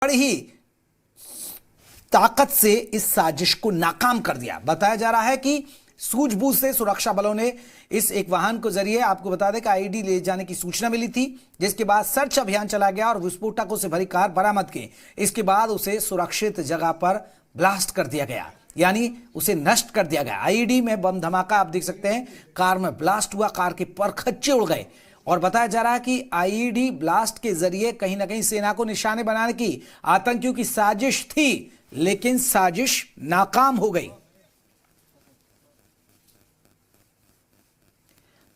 बड़ी ही ताकत से इस साजिश को नाकाम कर दिया। बताया जा रहा है कि सूझबूझ से सुरक्षा बलों ने इस एक वाहन को जरिए, आपको बता दें कि आईडी ले जाने की सूचना मिली थी, जिसके बाद सर्च अभियान चला गया और विस्फोटकों से भरी कार बरामद की। इसके बाद उसे सुरक्षित जगह पर ब्लास्ट कर दिया गया, यानी उसे नष्ट कर दिया गया। आईडी में बम धमाका आप देख सकते हैं, कार में ब्लास्ट हुआ, कार के परखच्चे उड़ गए। और बताया जा रहा है कि आईडी ब्लास्ट के जरिए कहीं ना कहीं सेना को निशाने बनाने की आतंकियों की साजिश थी, लेकिन साजिश नाकाम हो गई।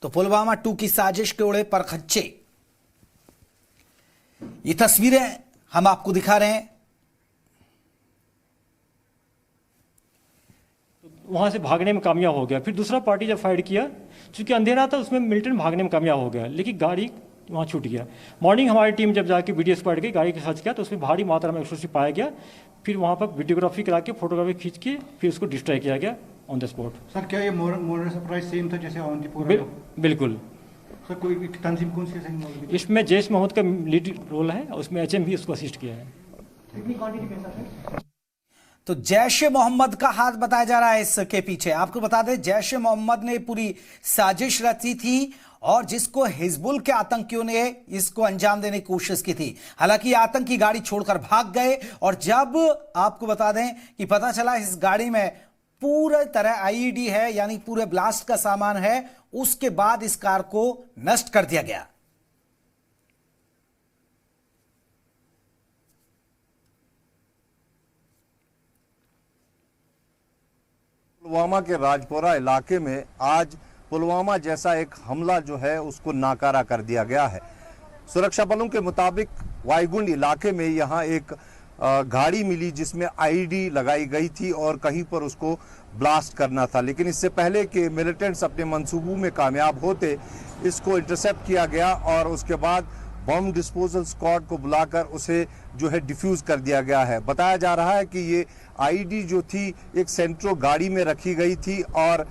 तो पुलवामा 2 की साजिश के उड़े परखच्चे। ये तस्वीरें हम आपको दिखा रहे हैं। वहां से भागने में कामयाब हो गया। फिर दूसरा पार्टी जब फायर किया, चूंकि अंधेरा था, उसमें मिलिटेंट भागने में कामयाब हो गया, लेकिन गाड़ी वहाँ छूट गया। मॉर्निंग हमारी टीम जब जाके वीडियो स्क्वाड गई, गाड़ी के सर्च किया तो उसमें भारी मात्रा में एक्सप्लोसिव पाया गया। फिर वहाँ पर वीडियोग्राफी करा के, फोटोग्राफी खींच के फिर उसको डिस्ट्रॉय किया गया ऑन द स्पॉट। सर, क्या ये मोरल सरप्राइज सेम था जैसे अवंतीपुरा? बिल्कुल सर। कोई तंजीम कौन सी है? इसमें जैश मोहम्मद का लीड रोल है, उसमें HM भी उसको असिस्ट किया है। तो जैश ए मोहम्मद का हाथ बताया जा रहा है इसके पीछे। आपको बता दें, जैश ए मोहम्मद ने पूरी साजिश रची थी और जिसको हिजबुल के आतंकियों ने इसको अंजाम देने की कोशिश की थी। हालांकि आतंकी गाड़ी छोड़कर भाग गए और जब आपको बता दें कि पता चला इस गाड़ी में पूरी तरह आईईडी है, यानी पूरे ब्लास्ट का सामान है, उसके बाद इस कार को नष्ट कर दिया गया। पुलवामा के राजपुरा इलाके में आज पुलवामा जैसा एक हमला जो है उसको नाकारा कर दिया गया है। सुरक्षा बलों के मुताबिक वाईगुंड इलाके में यहाँ एक गाड़ी मिली जिसमें आईडी लगाई गई थी और कहीं पर उसको ब्लास्ट करना था, लेकिन इससे पहले कि मिलिटेंट्स अपने मंसूबों में कामयाब होते, इसको इंटरसेप्ट किया गया और उसके बाद बम डिस्पोजल स्क्वाड को बुलाकर उसे जो है डिफ्यूज कर दिया गया है। बताया जा रहा है कि ये आईडी जो थी एक सेंट्रो गाड़ी में रखी गई थी और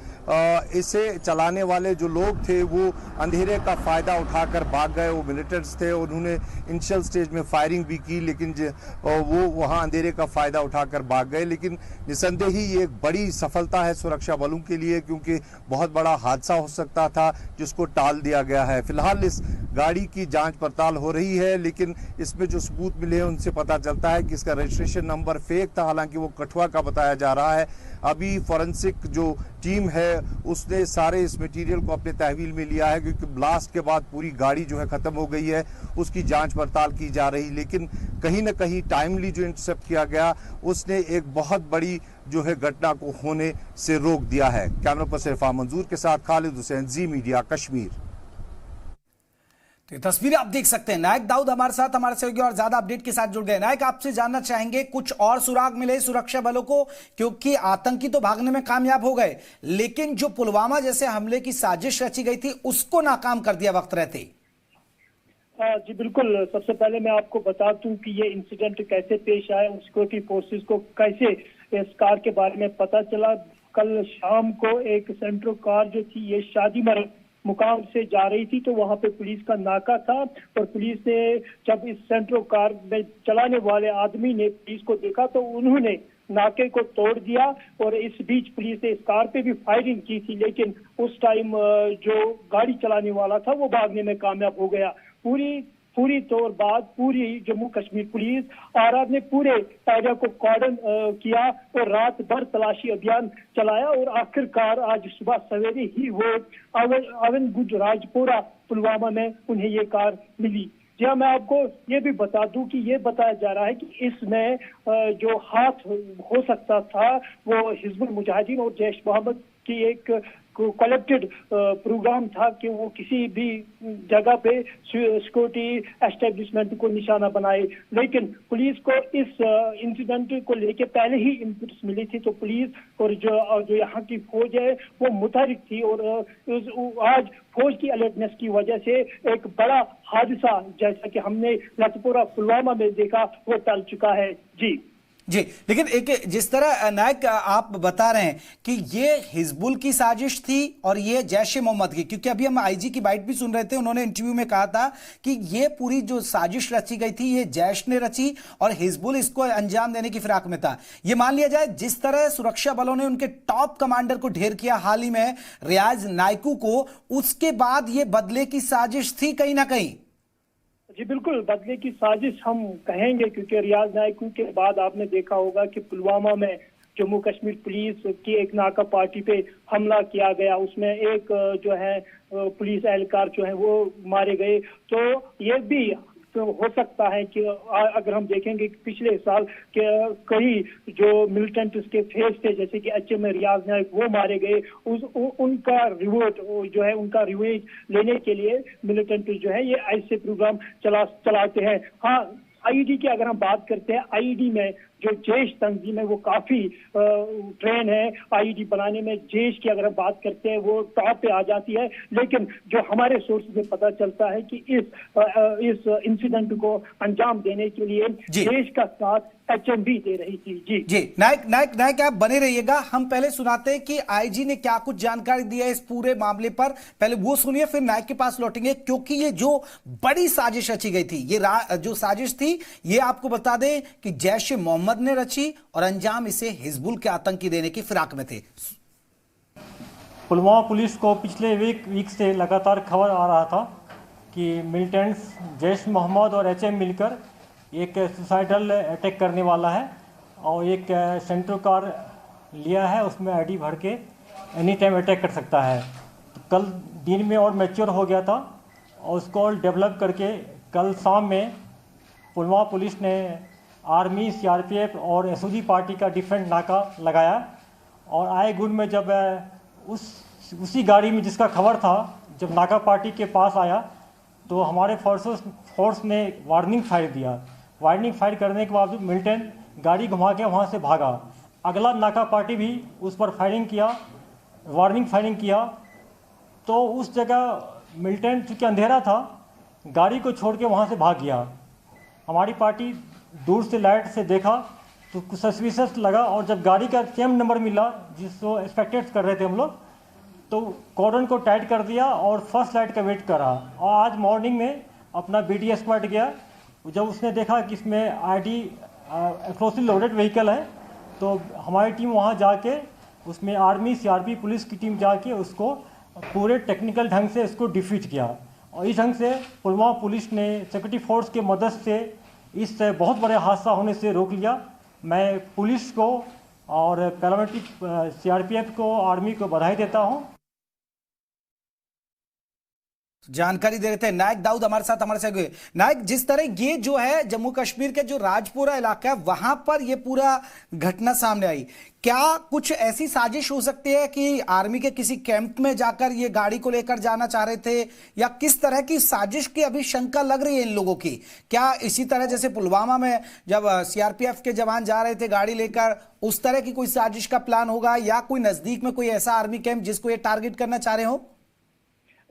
इसे चलाने वाले जो लोग थे वो अंधेरे का फ़ायदा उठाकर भाग गए। वो मिलिटेंट्स थे, उन्होंने इनिशियल स्टेज में फायरिंग भी की, लेकिन वो वहाँ अंधेरे का फ़ायदा उठाकर भाग गए। लेकिन निसंदेह ही ये एक बड़ी सफलता है सुरक्षा बलों के लिए, क्योंकि बहुत बड़ा हादसा हो सकता था जिसको टाल दिया गया है। फिलहाल इस गाड़ी की जांच पड़ताल हो रही है, लेकिन इसमें जो सबूत मिले हैं उनसे पता चलता है कि इसका रजिस्ट्रेशन नंबर फेक था, हालांकि वो कठुआ का बताया जा रहा है। अभी फॉरेंसिक जो टीम है उसने सारे इस मटेरियल को अपने तहवील में लिया है, क्योंकि ब्लास्ट के बाद पूरी गाड़ी जो है ख़त्म हो गई है, उसकी जांच पड़ताल की जा रही। लेकिन कहीं ना कहीं टाइमली जो इंटरसेप्ट किया गया उसने एक बहुत बड़ी जो है घटना को होने से रोक दिया है। कैमरा पर्सन इरफान मंजूर के साथ खालिद हुसैन, जी मीडिया कश्मीर। तो तस्वीरें आप देख सकते हैं। नायक दाऊद हमारे साथ, हमारे सहयोगी और ज्यादा अपडेट के साथ जुड़ गए। नायक, आपसे जानना चाहेंगे कुछ और सुराग मिले सुरक्षा बलों को, क्योंकि आतंकी तो भागने में कामयाब हो गए, लेकिन जो पुलवामा जैसे हमले की साजिश रची गई थी उसको नाकाम कर दिया वक्त रहते। जी बिल्कुल। सबसे पहले मैं आपको बता दूं कि ये इंसिडेंट कैसे पेश आया, सिक्योरिटी फोर्सेस को कैसे इस कार के बारे में पता चला। कल शाम को एक सेंट्रो कार जो थी ये शादी मरग मुकाम से जा रही थी, तो वहां पे पुलिस का नाका था और पुलिस ने जब इस सेंट्रो कार में चलाने वाले आदमी ने पुलिस को देखा तो उन्होंने नाके को तोड़ दिया और इस बीच पुलिस ने इस कार पे भी फायरिंग की थी, लेकिन उस टाइम जो गाड़ी चलाने वाला था वो भागने में कामयाब हो गया। पूरी तौर बाद पूरी जम्मू कश्मीर पुलिस आरआर ने पूरे एरिया को कॉर्डन किया और रात भर तलाशी अभियान चलाया और आखिरकार आज सुबह सवेरे ही वो अवंतीपुरा राजपुरा पुलवामा में उन्हें ये कार मिली। जी हाँ, मैं आपको ये भी बता दूं कि ये बताया जा रहा है कि इसमें जो हाथ हो सकता था वो हिजबुल मुजाहिदीन और जैश मोहम्मद की एक कलेक्टेड प्रोग्राम था कि वो किसी भी जगह पे सिक्योरिटी एस्टेब्लिशमेंट को निशाना बनाए। लेकिन पुलिस को इस इंसिडेंट को लेके पहले ही इनपुट्स मिली थी, तो पुलिस और जो यहाँ की फौज है वो मुतहरिक थी और आज फौज की अलर्टनेस की वजह से एक बड़ा हादसा जैसा कि हमने लतपुरा पुलवामा में देखा वो टल चुका है। जी जी, लेकिन एक जिस तरह नायक आप बता रहे हैं कि ये हिजबुल की साजिश थी और ये जैश ए मोहम्मद की, क्योंकि अभी हम आईजी की बाइट भी सुन रहे थे, उन्होंने इंटरव्यू में कहा था कि ये पूरी जो साजिश रची गई थी ये जैश ने रची और हिजबुल इसको अंजाम देने की फिराक में था। ये मान लिया जाए जिस तरह सुरक्षा बलों ने उनके टॉप कमांडर को ढेर किया हाल ही में रियाज नायकू को, उसके बाद ये बदले की साजिश थी कहीं ना कहीं। जी बिल्कुल, बदले की साजिश हम कहेंगे, क्योंकि रियाज नायकू के बाद आपने देखा होगा कि पुलवामा में जम्मू कश्मीर पुलिस की एक नाका पार्टी पे हमला किया गया, उसमें एक जो है पुलिस एहलकार जो है वो मारे गए। तो ये भी तो हो सकता है कि अगर हम देखेंगे कि पिछले साल के कई जो मिलिटेंट के फेस थे, जैसे कि एचएम रियाज नायक, वो मारे गए। उनका रिवोट जो है, उनका रिवेंज लेने के लिए मिलिटेंट जो है ये ऐसे प्रोग्राम चलाते हैं। हाँ, आईईडी की अगर हम बात करते हैं, आईईडी में जो जैश तंजीम है वो काफी ट्रेन है आईईडी बनाने में। जैश की अगर हम बात करते हैं वो टॉप पे आ जाती है, लेकिन जो हमारे सोर्स से पता चलता है कि इस इंसिडेंट को अंजाम देने के लिए जैश का साथ एचएमबी दे रही थी। जी नायक आप बने रहिएगा। हम पहले सुनाते हैं कि आईजी ने क्या कुछ जानकारी दी है इस पूरे मामले पर, पहले वो सुनिए, फिर नायक के पास लौटेंगे, क्योंकि ये जो बड़ी साजिश रची गई थी, ये जो साजिश थी ये आपको बता दें कि जैश ए मोहम्मद ने रची और अंजाम इसे हिजबुल के आतंकी देने की फिराक में थे। पुलवामा पुलिस को पिछले वीक से लगातार खबर आ रहा था कि मिलिटेंट्स जैश मोहम्मद और एचएम मिलकर एक सुसाइडल अटैक करने वाला है और एक सेंट्रो कार लिया है, उसमें आईडी भर के एनी टाइम अटैक कर सकता है। तो कल दिन में और मैच्योर हो गया था और उसको डेवलप करके कल शाम में पुलवामा पुलिस ने आर्मी, सीआरपीएफ और एसओजी पार्टी का डिफरेंट नाका लगाया और आए गुण में जब उसी गाड़ी में जिसका खबर था, जब नाका पार्टी के पास आया तो हमारे फोर्स ने वार्निंग फायर दिया। वार्निंग फायर करने के बावजूद मिलिटेंट गाड़ी घुमा के वहाँ से भागा। अगला नाका पार्टी भी उस पर फायरिंग किया, वार्निंग फायरिंग किया। तो उस जगह मिलिटेंट, चूँकि अंधेरा था, गाड़ी को छोड़ के वहाँ से भाग गया। हमारी पार्टी दूर से लाइट से देखा तो कुछ सस्पिशियस लगा और जब गाड़ी का सेम नंबर मिला जिसको एक्सपेक्टेड कर रहे थे हम लोग, तो कॉर्डन को टाइट कर दिया और फर्स्ट लाइट का वेट करा। और आज मॉर्निंग में अपना बीडीएस स्क्वाड गया, जब उसने देखा कि इसमें आईडी एक्सप्लोसिव लोडेड व्हीकल है, तो हमारी टीम वहाँ जाके उसमें आर्मी, सीआरपी, पुलिस की टीम जाके उसको पूरे टेक्निकल ढंग से उसको डिफीट किया। और इस ढंग से पुलवामा पुलिस ने सिक्योरिटी फोर्स के मदद से इस बहुत बड़े हादसा होने से रोक लिया। मैं पुलिस को और पैरामिलिट्री सीआरपीएफ को, आर्मी को बधाई देता हूं। जानकारी दे रहे थे नायक दाऊद हमारे साथ हुए। नायक, जिस तरह ये जो है जम्मू कश्मीर के जो राजपुरा इलाका है वहां पर ये पूरा घटना सामने आई, क्या कुछ ऐसी साजिश हो सकती है कि आर्मी के किसी कैंप में जाकर ये गाड़ी को लेकर जाना चाह रहे थे, या किस तरह की साजिश की अभी शंका लग रही है इन लोगों की? क्या इसी तरह जैसे पुलवामा में जब सीआरपीएफ के जवान जा रहे थे गाड़ी लेकर, उस तरह की कोई साजिश का प्लान होगा, या कोई नजदीक में कोई ऐसा आर्मी कैंप जिसको ये टारगेट करना चाह रहे हो?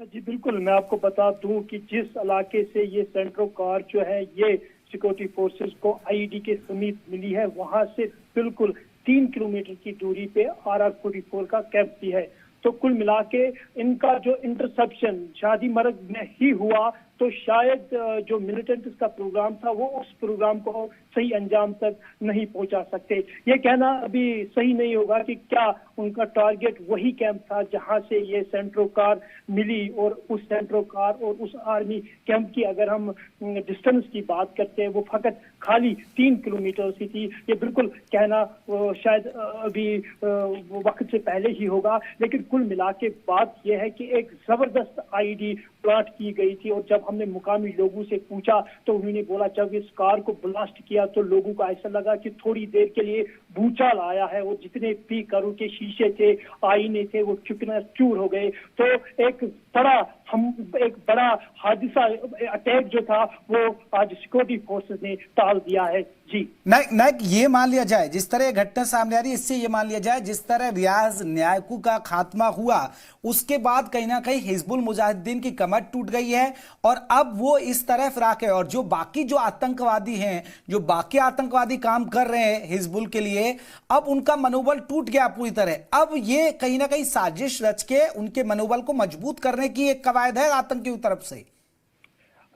जी बिल्कुल, मैं आपको बता दूं कि जिस इलाके से ये सेंट्रो कार जो है ये सिक्योरिटी फोर्सेस को आईईडी के समीप मिली है, वहां से बिल्कुल 3 किलोमीटर की दूरी पे RR-44 का कैंप भी है। तो कुल मिला के इनका जो इंटरसेप्शन शादी मर्ग में ही हुआ, तो शायद जो मिलिटेंट का प्रोग्राम था वो उस प्रोग्राम को सही अंजाम तक नहीं पहुंचा सकते। ये कहना अभी सही नहीं होगा कि क्या उनका टारगेट वही कैंप था जहां से ये सेंट्रो कार मिली, और उस सेंट्रो कार और उस आर्मी कैंप की अगर हम डिस्टेंस की बात करते हैं वो फकत खाली 3 किलोमीटर सी थी। ये बिल्कुल कहना शायद अभी वक्त से पहले ही होगा, लेकिन कुल मिला के बात यह है कि एक जबरदस्त आईईडी प्लांट की गई थी। और जब हमने मुकामी लोगों से पूछा तो उन्होंने बोला जब इस कार को ब्लास्ट किया तो लोगों को ऐसा लगा कि थोड़ी देर के लिए भूचाल आया है, और जितने भी कारों के शीशे थे, आईने थे, वो चूर हो गए। तो एक बड़ा हादसा, अटैक जो था वो आज सिक्योरिटी फोर्सेस ने टाल दिया है। जी नायक ये मान लिया जाए, जिस तरह ये घटना सामने आ रही है, इससे ये मान लिया जाए जिस तरह रियाज न्यायकू का खात्मा हुआ उसके बाद कहीं ना कहीं हिजबुल मुजाहिदीन की कमर टूट गई है और अब वो इस तरह फिराक है और जो बाकी जो आतंकवादी हैं, जो बाकी आतंकवादी काम कर रहे हैं हिजबुल के लिए, अब उनका मनोबल टूट गया पूरी तरह। अब ये कहीं ना कहीं साजिश रच के उनके मनोबल को मजबूत करने की एक कवायद है आतंकियों की तरफ से।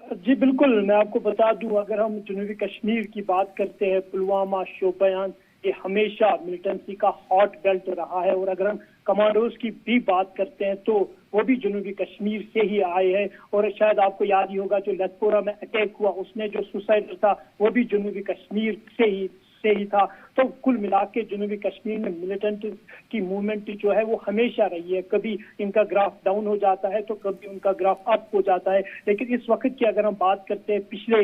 जी बिल्कुल, मैं आपको बता दूं, अगर हम जनूबी कश्मीर की बात करते हैं, पुलवामा, शोपियान, ये हमेशा मिलिटेंसी का हॉट बेल्ट रहा है। और अगर हम कमांडोज की भी बात करते हैं तो वो भी जनूबी कश्मीर से ही आए हैं। और शायद आपको याद ही होगा जो लतपोरा में अटैक हुआ उसमें जो सुसाइड था वो भी जनूबी कश्मीर से ही था। तो कुल मिला के जनूबी कश्मीर में मिलिटेंट की मूवमेंट जो है वो हमेशा रही है। कभी इनका ग्राफ डाउन हो जाता है तो कभी उनका ग्राफ अप हो जाता है। लेकिन इस वक्त की अगर हम बात करते हैं, पिछले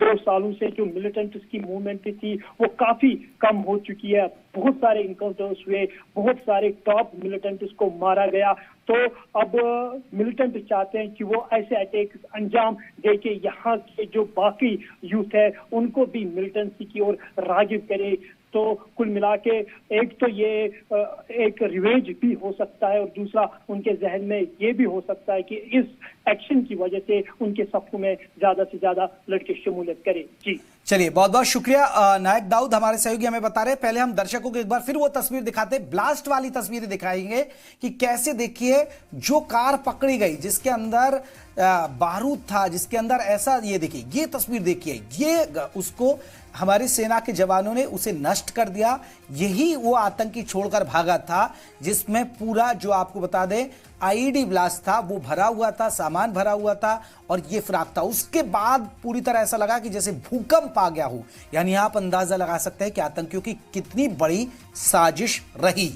2 सालों से जो मिलिटेंट की मूवमेंट थी वो काफी कम हो चुकी है। बहुत सारे इनकाउंटर्स हुए, बहुत सारे टॉप मिलिटेंट्स को मारा गया। तो अब मिलिटेंट चाहते हैं कि वो ऐसे अटैक अंजाम दे के यहाँ के जो बाकी यूथ है उनको भी मिलिटेंसी की ओर रागिब करे। तो कुल मिला के एक तो ये एक रिवेंज भी हो सकता है और दूसरा उनके जहन में ये भी हो सकता है कि इस एक्शन की वजह से उनके सफों में ज्यादा से ज्यादा लड़के शमूलियत करें। जी चलिए, बहुत बहुत शुक्रिया नायक दाऊद, हमारे सहयोगी हमें बता रहे। पहले हम दर्शकों को एक बार फिर वो तस्वीर दिखाते, ब्लास्ट वाली तस्वीरें दिखाएंगे कि कैसे, देखिए जो कार पकड़ी गई जिसके अंदर बारूद था, जिसके अंदर ऐसा, ये देखिए ये तस्वीर देखिए, ये उसको हमारी सेना के जवानों ने उसे नष्ट कर दिया। यही वो आतंकी छोड़कर भागा था जिसमें पूरा, जो आपको बता दें, आईईडी ब्लास्ट था, वो भरा हुआ था, सामान भरा हुआ था और ये फिराक था। उसके बाद पूरी तरह ऐसा लगा कि जैसे भूकंप आ गया हो। यानी आप अंदाजा लगा सकते हैं कि आतंकियों की कितनी बड़ी साजिश रही।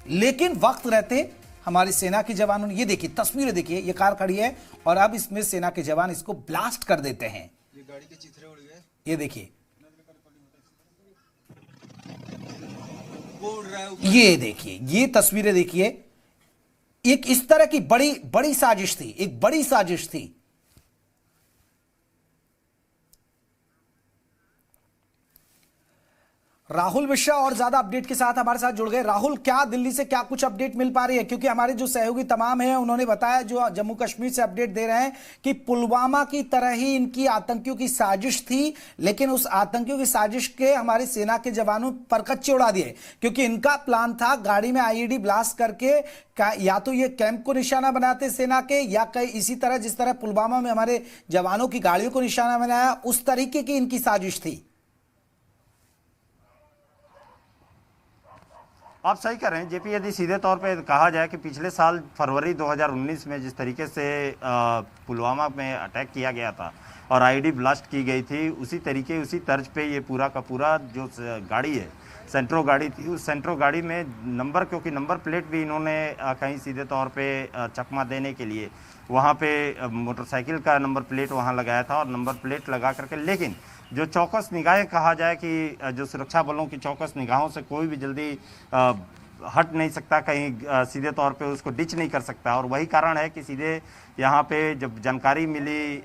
लेकिन वक्त रहते हमारी सेना के जवानों ने, ये देखिए तस्वीरें देखिए, ये कार खड़ी है और अब इसमें सेना के जवान इसको ब्लास्ट कर देते हैं। ये गाड़ी के चित्रे उड़ गए, ये देखिए, ये देखिए, ये तस्वीरें देखिए। एक इस तरह की बड़ी बड़ी साजिश थी, एक बड़ी साजिश थी। राहुल मिश्रा और ज्यादा अपडेट के साथ हमारे साथ जुड़ गए। राहुल, क्या दिल्ली से क्या कुछ अपडेट मिल पा रही है? क्योंकि हमारे जो सहयोगी तमाम हैं उन्होंने बताया, जो जम्मू कश्मीर से अपडेट दे रहे हैं, कि पुलवामा की तरह ही इनकी आतंकियों की साजिश थी, लेकिन उस आतंकियों की साजिश के हमारी सेना के जवानों पर कच्चे उड़ा दिए। क्योंकि इनका प्लान था गाड़ी में आईईडी ब्लास्ट करके या तो ये कैंप को निशाना बनाते सेना के, या कई इसी तरह जिस तरह पुलवामा में हमारे जवानों की गाड़ियों को निशाना बनाया, उस तरीके की इनकी साजिश थी। आप सही कह रहे हैं जेपी। यदि सीधे तौर पे कहा जाए कि पिछले साल फरवरी 2019 में जिस तरीके से पुलवामा में अटैक किया गया था और आईडी ब्लास्ट की गई थी, उसी तरीके उसी तर्ज पे ये पूरा का पूरा जो गाड़ी है, सेंट्रो गाड़ी थी, उस सेंट्रो गाड़ी में नंबर, क्योंकि नंबर प्लेट भी इन्होंने कहीं सीधे तौर पे चकमा देने के लिए वहाँ पे मोटरसाइकिल का नंबर प्लेट वहाँ लगाया था और नंबर प्लेट लगा करके, लेकिन जो चौकस निगाहें कहा जाए कि जो सुरक्षा बलों की चौकस निगाहों से कोई भी जल्दी हट नहीं सकता, कहीं सीधे तौर पे उसको डिच नहीं कर सकता। और वही कारण है कि सीधे यहाँ पे जब जानकारी मिली,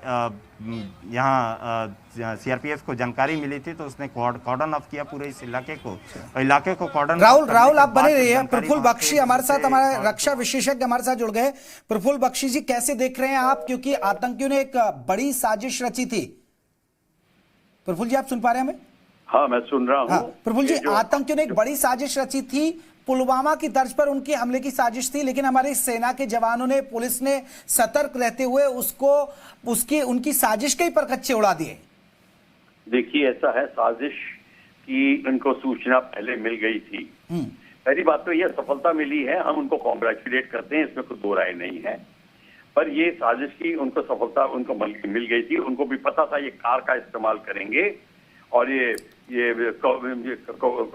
यहाँ सीआरपीएफ को जानकारी मिली थी तो उसने कॉर्डन ऑफ किया पूरे इस इलाके को कॉर्डन। राहुल आप बने रहिए। प्रफुल्ल बख्शी हमारे साथ, हमारे रक्षा विशेषज्ञ हमारे साथ जुड़ गए। प्रफुल्ल बख्शी जी, कैसे देख रहे हैं आप, क्योंकि आतंकियों ने एक बड़ी साजिश रची थी। प्रफुल्ल जी, आप सुन पा रहे हैं हमें? हाँ, मैं सुन रहा हूँ। हाँ, प्रफुल्ल जी, आतंकियों ने एक बड़ी साजिश रची थी, पुलवामा की तर्ज पर उनके हमले की साजिश थी, लेकिन हमारी सेना के जवानों ने, पुलिस ने सतर्क रहते हुए उनकी साजिश के ही पर कच्चे उड़ा दिए। देखिए, ऐसा है, साजिश की उनको सूचना पहले मिल गई थी। पहली बात तो यह सफलता मिली है, हम उनको कॉन्ग्रेचुलेट करते हैं, इसमें कोई दो राय नहीं है। पर ये साजिश की उनको सफलता उनको मिल गई थी। उनको भी पता था ये कार का इस्तेमाल करेंगे और ये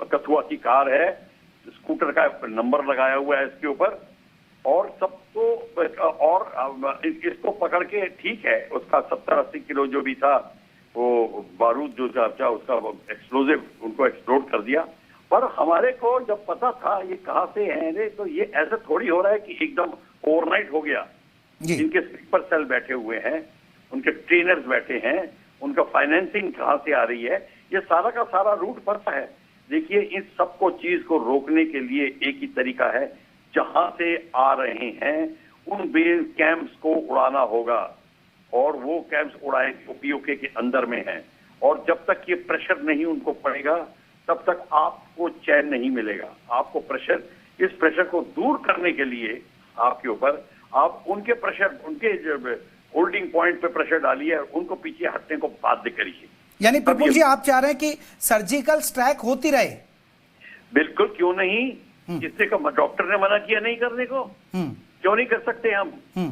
कथुआ की कार है, स्कूटर का नंबर लगाया हुआ है इसके ऊपर, और सबको और इसको पकड़ के, ठीक है, उसका 70-80 किलो जो भी था वो बारूद जो था उसका एक्सप्लोजिव उनको एक्सप्लोड कर दिया। पर हमारे को जब पता था ये कहाँ से है, तो ये ऐसे थोड़ी हो रहा है कि एकदम ओवरनाइट हो गया। इनके स्लीपर सेल बैठे हुए हैं, उनके ट्रेनर्स बैठे हैं, उनका फाइनेंसिंग कहाँ से आ रही है, ये सारा का सारा रूट पता है। देखिए, इस सबको चीज को रोकने के लिए एक ही तरीका है, जहां से आ रहे हैं उन बेस कैंप्स को उड़ाना होगा, और वो कैंप्स उड़ाए जो पीओके के अंदर में हैं। और जब तक ये प्रेशर नहीं उनको पड़ेगा तब तक आपको चैन नहीं मिलेगा। आपको प्रेशर, इस प्रेशर को दूर करने के लिए आपके ऊपर आप उनके प्रेशर, उनके होल्डिंग पॉइंट पे प्रेशर डालिए और उनको पीछे हटने को बाध्य करिए। यानी प्रफुल्ल जी आप चाह रहे हैं कि सर्जिकल स्ट्राइक होती रहे? बिल्कुल, क्यों नहीं। जिससे डॉक्टर ने मना किया नहीं करने को, क्यों नहीं कर सकते हम?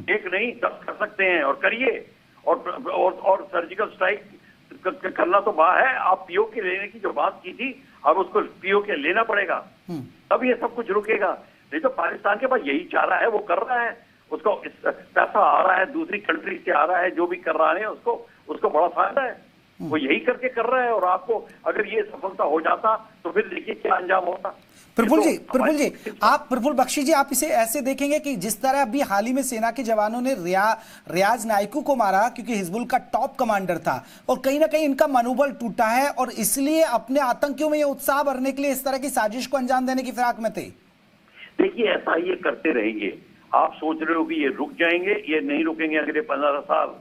एक नहीं 10 कर सकते हैं, और करिए। और सर्जिकल स्ट्राइक करना तो बात है। आप पीओके लेने की जो बात की थी, अब उसको पीओके लेना पड़ेगा, तब ये सब कुछ रुकेगा। नहीं तो पाकिस्तान के पास यही चाह रहा है, वो कर रहा है। उसको पैसा आ रहा है, दूसरी कंट्री से आ रहा है, जो भी कर रहा है उसको बड़ा फायदा है। वो यही करके कर रहा है। और आपको अगर ये सफलता हो जाता तो फिर देखिए क्या अंजाम होता। प्रफुल्ल जी, आप प्रफुल्ल बख्शी जी, आप इसे ऐसे देखेंगे कि जिस तरह अभी हाल ही में सेना के जवानों ने रियाज नाइकू को मारा, क्योंकि हिजबुल का टॉप कमांडर था, और कहीं ना कहीं इनका मनोबल टूटा है, और इसलिए अपने आतंकियों में ये उत्साह भरने के लिए इस तरह की साजिश को अंजाम देने की फिराक में थे। देखिए, ऐसा ये करते रहेंगे। आप सोच रहे हो कि ये रुक जाएंगे, ये नहीं रुकेंगे अगले 15 साल।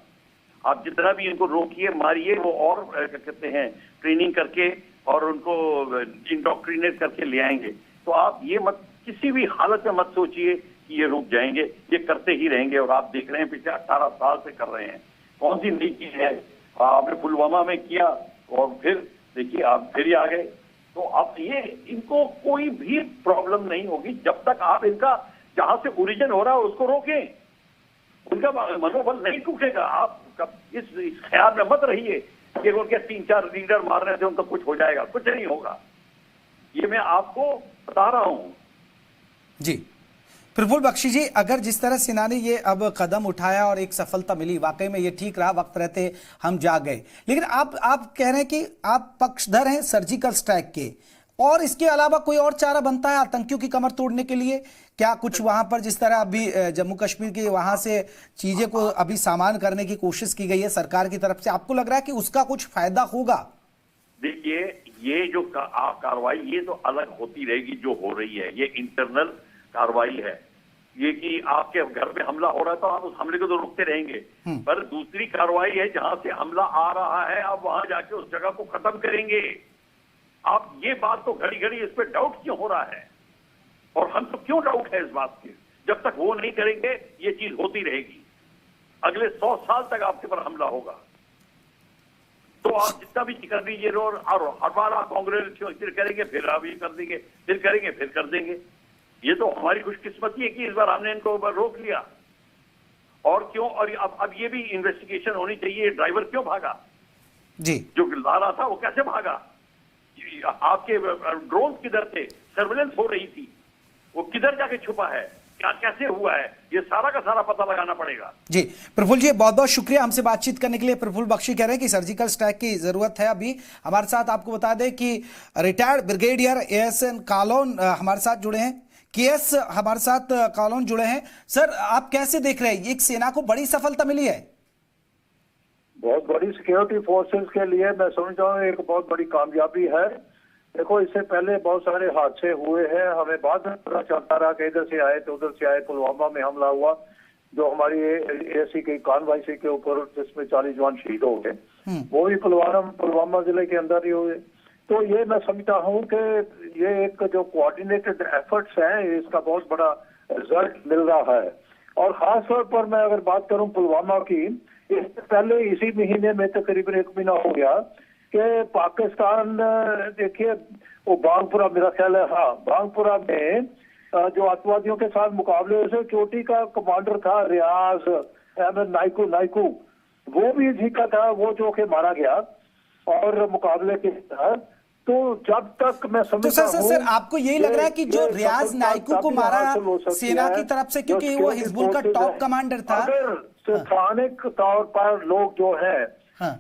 आप जितना भी इनको रोकिए, मारिए, वो और क्या कहते हैं ट्रेनिंग करके और उनको इंडोक्ट्रिनेट करके ले आएंगे। तो आप ये मत, किसी भी हालत में मत सोचिए कि ये रुक जाएंगे। ये करते ही रहेंगे। और आप देख रहे हैं पिछले 18 साल से कर रहे हैं। कौन सी नई चीज है? आपने पुलवामा में किया और फिर देखिए आप फिर ही आ गए। तो आप ये, इनको कोई भी प्रॉब्लम नहीं होगी जब तक आप इनका जहां से ओरिजिन हो रहा है उसको रोकें। उनका मनोबल नहीं टूटेगा। आप इस ख्याल में मत रहिए कि उनके 3-4 लीडर मार रहे थे उनका कुछ हो जाएगा, कुछ नहीं होगा। ये मैं आपको बता रहा हूं जी। प्रफुल्ल बख्शी जी, अगर जिस तरह सेना ने ये अब कदम उठाया और एक सफलता मिली, वाकई में ये ठीक रहा, वक्त रहते हम जा गए, लेकिन आप कह रहे हैं कि आप पक्षधर हैं सर्जिकल स्ट्राइक के, और इसके अलावा कोई और चारा बनता है आतंकियों की कमर तोड़ने के लिए? क्या कुछ वहां पर जिस तरह अभी जम्मू कश्मीर के वहां से चीजें को अभी सामान करने की कोशिश की गई है सरकार की तरफ से, आपको लग रहा है कि उसका कुछ फायदा होगा? देखिए, ये जो कार्रवाई ये तो अलग होती रहेगी जो हो रही है। ये इंटरनल कार्रवाई है। ये कि आपके घर पे हमला हो रहा है तो आप उस हमले को तो रोकते रहेंगे, पर दूसरी कार्रवाई है जहां से हमला आ रहा है, आप वहां जाके उस जगह को खत्म करेंगे। आप ये बात तो घड़ी घड़ी इस पे डाउट क्यों हो रहा है? और हम तो क्यों डाउट है इस बात के? जब तक वो नहीं करेंगे ये चीज होती रहेगी। अगले 100 साल तक आपके पर हमला होगा। तो आप जितना भी कर दीजिए, और हर बार आप कांग्रेस करेंगे, फिर आप ये कर देंगे, फिर करेंगे, फिर कर देंगे। ये तो हमारी खुशकिस्मती है कि इस बार हमने इनको रोक लिया। और क्यों? और अब ये भी इन्वेस्टिगेशन होनी चाहिए, ड्राइवर क्यों भागा जी, जो ला रहा था, वो कैसे भागा? आपके ड्रोन किधर थे? सर्वेलेंस हो रही थी, वो किधर जाके छुपा है? क्या कैसे हुआ है? ये सारा का सारा पता लगाना पड़ेगा। जी प्रफुल्ल जी, बहुत बहुत शुक्रिया हमसे बातचीत करने के लिए। प्रफुल्ल बख्शी कह रहे हैं कि सर्जिकल स्ट्राइक की जरूरत है। अभी हमारे साथ आपको बता दें कि रिटायर्ड ब्रिगेडियर एएसएन कालोन हमारे साथ जुड़े हैं, केएस हमारे साथ कालोन जुड़े हैं। सर, आप कैसे देख रहे हैं, एक सेना को बड़ी सफलता मिली है? बहुत बड़ी सिक्योरिटी फोर्सेस के लिए मैं समझता हूँ एक बहुत बड़ी कामयाबी है। देखो, इससे पहले बहुत सारे हादसे हुए हैं, हमें बाद में पता चलता रहा कि इधर से आए तो उधर से आए। पुलवामा में हमला हुआ जो हमारी एसी की कानवाई के ऊपर, जिसमें 40 जवान शहीद हो गए, वो भी पुलवामा जिले के अंदर ही हुए। तो ये मैं समझता हूँ कि ये एक जो कोऑर्डिनेटेड एफर्ट्स हैं, इसका बहुत बड़ा रिजल्ट मिल रहा है। और खास तौर पर मैं अगर बात करूँ पुलवामा की, इससे पहले इसी महीने में तकरीबन 1 महीना हो गया कि पाकिस्तान, देखिए वो बांगपुरा, मेरा ख्याल है, हाँ, बांगपुरा में जो आतंकवादियों के साथ मुकाबले से चोटी का कमांडर था रियाज अहमद नाइकू, वो भी इसी का था, वो जो कि मारा गया और मुकाबले के तहत। तो जब तक मैं समझता हूं, सर आपको यही लग रहा है कि जो रियाज नाइकू को मारा सेना की तरफ से, क्योंकि वो हिजबुल का टॉप कमांडर था, अगर स्थानिक तौर पर लोग जो है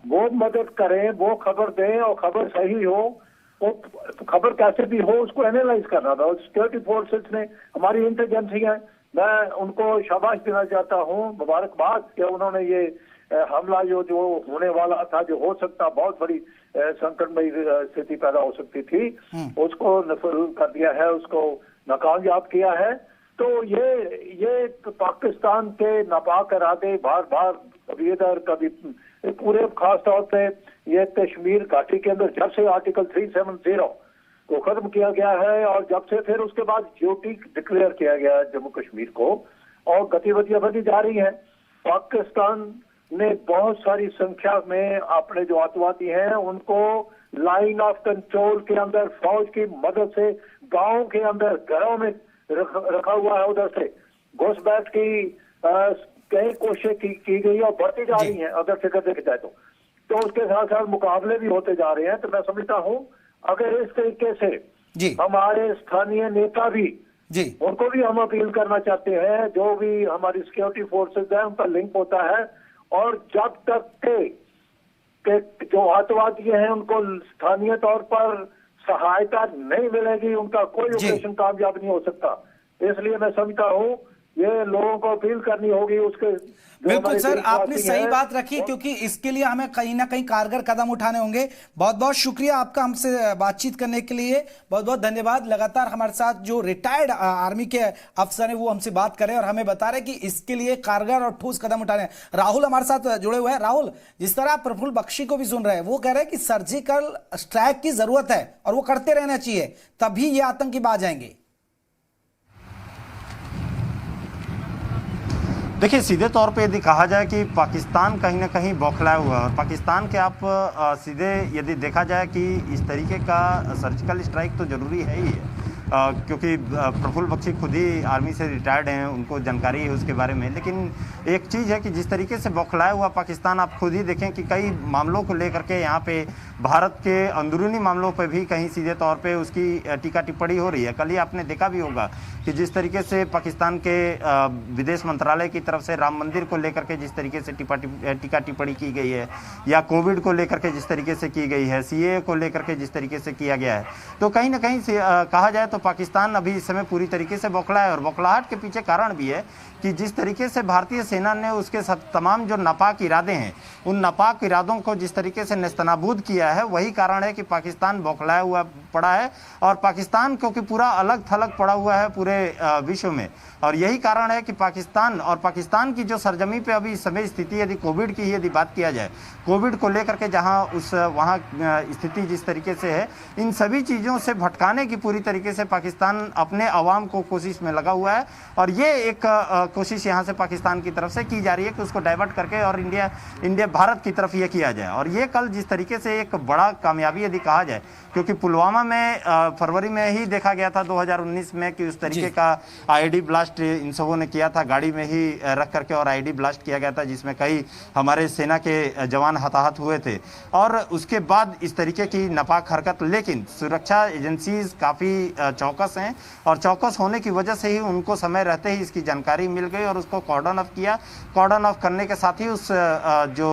वो मदद करें, वो खबर दें और खबर सही हो, वो खबर कैसे भी हो उसको एनालाइज करना था। और सिक्योरिटी फोर्सेस ने, हमारी इंटेलिजेंसी है, मैं उनको शाबाश देना चाहता हूँ, मुबारकबाद कि उन्होंने ये हमला जो होने वाला था, जो हो सकता बहुत बड़ी संकटमयी स्थिति पैदा हो सकती थी, उसको नफल कर दिया है, उसको नाकामयाब किया है। तो ये पाकिस्तान के नापाक इरादे बार बार कभी इधर कभी पूरे, खास तौर पे ये कश्मीर घाटी के अंदर जब से आर्टिकल 370 को खत्म किया गया है और जब से फिर उसके बाद GOT डिक्लेयर किया गया है जम्मू कश्मीर को, और गतिविधियां बढ़ी जा रही हैं। पाकिस्तान ने बहुत सारी संख्या में अपने जो आतंकवादी हैं उनको लाइन ऑफ कंट्रोल के अंदर फौज की मदद से गांव के अंदर घरों में रखा हुआ है। उधर से घुसपैठ की कई कोशिश की गई और बढ़ती जा रही है अगर फिक्र देखा जाए तो उसके साथ साथ मुकाबले भी होते जा रहे हैं। तो मैं समझता हूँ अगर इस तरीके से हमारे स्थानीय नेता भी उनको भी हम अपील करना चाहते हैं, जो भी हमारी सिक्योरिटी फोर्सेस है उनका लिंक होता है, और जब तक के जो आतंकवादी हैं उनको स्थानीय तौर पर सहायता नहीं मिलेगी, उनका कोई ऑपरेशन कामयाब नहीं हो सकता। इसलिए मैं समझता हूँ ये लोगों को अपील करनी होगी उसके। बिल्कुल सर, आपने सही बात रखी, क्योंकि इसके लिए हमें कहीं ना कहीं कारगर कदम उठाने होंगे। बहुत बहुत शुक्रिया आपका हमसे बातचीत करने के लिए, बहुत बहुत धन्यवाद। लगातार हमारे साथ जो रिटायर्ड आर्मी के अफसर हैं वो हमसे बात करें और हमें बता रहे कि इसके लिए कारगर और ठोस कदम उठाने। राहुल हमारे साथ जुड़े हुए हैं। राहुल, जिस तरह आप प्रफुल्ल बख्शी को भी सुन रहे हैं, वो कह रहे हैं कि सर्जिकल स्ट्राइक की जरूरत है और वो करते रहना चाहिए, तभी ये आतंकी बाज आएंगे। देखिए, सीधे तौर पे यदि कहा जाए कि पाकिस्तान कहीं ना कहीं बौखलाया हुआ है, और पाकिस्तान के आप सीधे यदि देखा जाए कि इस तरीके का सर्जिकल स्ट्राइक तो ज़रूरी है ही है, क्योंकि प्रफुल्ल बख्शी खुद ही आर्मी से रिटायर्ड हैं, उनको जानकारी है उसके बारे में। लेकिन एक चीज़ है कि जिस तरीके से बौखलाया हुआ पाकिस्तान, आप खुद ही देखें कि कई मामलों को लेकर के यहाँ पे भारत के अंदरूनी मामलों पे भी कहीं सीधे तौर पे उसकी टीका टिप्पणी हो रही है। कल ही आपने देखा भी होगा कि जिस तरीके से पाकिस्तान के विदेश मंत्रालय की तरफ से राम मंदिर को लेकर के जिस तरीके से टीका टिप्पणी की गई है, या कोविड को लेकर के जिस तरीके से की गई है, CAA को लेकर के जिस तरीके से किया गया है, तो कहीं ना कहीं से कहा जाए तो पाकिस्तान अभी इस समय पूरी तरीके से बौखला है। और बौखलाहट के पीछे कारण भी है कि जिस तरीके से भारतीय सेना ने उसके तमाम जो नापाक इरादे हैं, उन नापाक इरादों को जिस तरीके से नेस्तनाबूद किया है, वही कारण है कि पाकिस्तान बौखलाया हुआ पड़ा है। और पाकिस्तान क्योंकि पूरा अलग थलग पड़ा हुआ है पूरे विश्व में, और यही कारण है कि पाकिस्तान की जो सरजमी पे अभी इस समय स्थिति, यदि कोविड की यदि बात किया जाए, कोविड को लेकर के जहां वहां स्थिति जिस तरीके से है, इन सभी चीज़ों से भटकाने की पूरी तरीके से पाकिस्तान अपने अवाम को कोशिश में लगा हुआ है। और ये एक कोशिश यहाँ से पाकिस्तान की तरफ से की जा रही है कि उसको डाइवर्ट करके और इंडिया भारत की तरफ ये किया जाए। और ये कल जिस तरीके से एक बड़ा कामयाबी यदि कहा जाए, क्योंकि पुलवामा में फरवरी में ही देखा गया था 2019 में कि उस तरीके का IED ब्लास्ट इन सबों ने किया था, गाड़ी में ही रख करके, और IED ब्लास्ट किया गया था जिसमें कई हमारे सेना के जवान हताहत हुए थे। और उसके बाद इस तरीके की नापाक हरकत, लेकिन सुरक्षा एजेंसीज काफ़ी चौकस हैं, और चौकस होने की वजह से ही उनको समय रहते ही इसकी जानकारी मिल गई और उसको कॉर्डन ऑफ किया। कॉर्डन ऑफ करने के साथ ही उस जो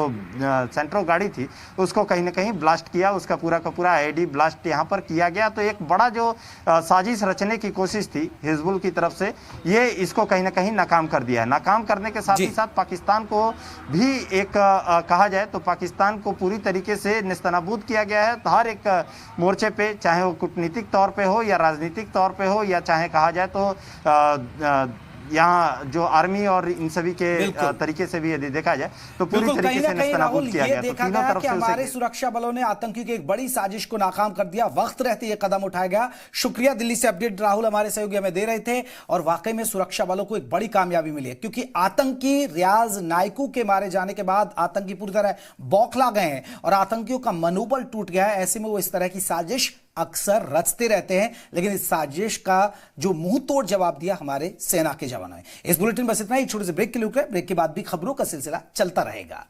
सेंट्रो गाड़ी थी उसको कहीं ना कहीं ब्लास्ट किया, उसका पूरा का पूरा IED ब्लास्ट यहाँ पर किया गया। तो एक बड़ा जो साजिश रचने की कोशिश थी हिजबुल की तरफ से, ये इसको कहीं ना कहीं नाकाम कर दिया है। नाकाम करने के साथ ही साथ पाकिस्तान को भी एक कहा जाए तो पाकिस्तान को पूरी तरीके से नेस्तनाबूद किया गया है हर एक मोर्चे पे, चाहे वो कूटनीतिक तौर पे हो या राजनीतिक तौर पे हो, या चाहे कहा जाए तो यहाँ जो आर्मी और इन सभी के तरीके से भी यदि देखा जाए तो पूरी तरीके से नेस्तनाबूद किया गया। देखा गया कि हमारे सुरक्षा बलों ने आतंकियों की एक बड़ी साजिश को नाकाम कर दिया, वक्त रहते ये कदम उठाया गया। शुक्रिया, दिल्ली से अपडेट राहुल हमारे सहयोगी हमें दे रहे थे। और वाकई में सुरक्षा बलों को एक बड़ी कामयाबी मिली है, क्योंकि आतंकी रियाज नायकू के मारे जाने के बाद आतंकी पूरी तरह बौखला गए हैं और आतंकियों का मनोबल टूट गया है। ऐसे में वो इस तरह की साजिश अक्सर रचते रहते हैं, लेकिन इस साजिश का जो मुंह तोड़ जवाब दिया हमारे सेना के जवानों ने। इस बुलेटिन बस इतना ही, छोटे से ब्रेक के लिए रुक रहे, ब्रेक के बाद भी खबरों का सिलसिला चलता रहेगा।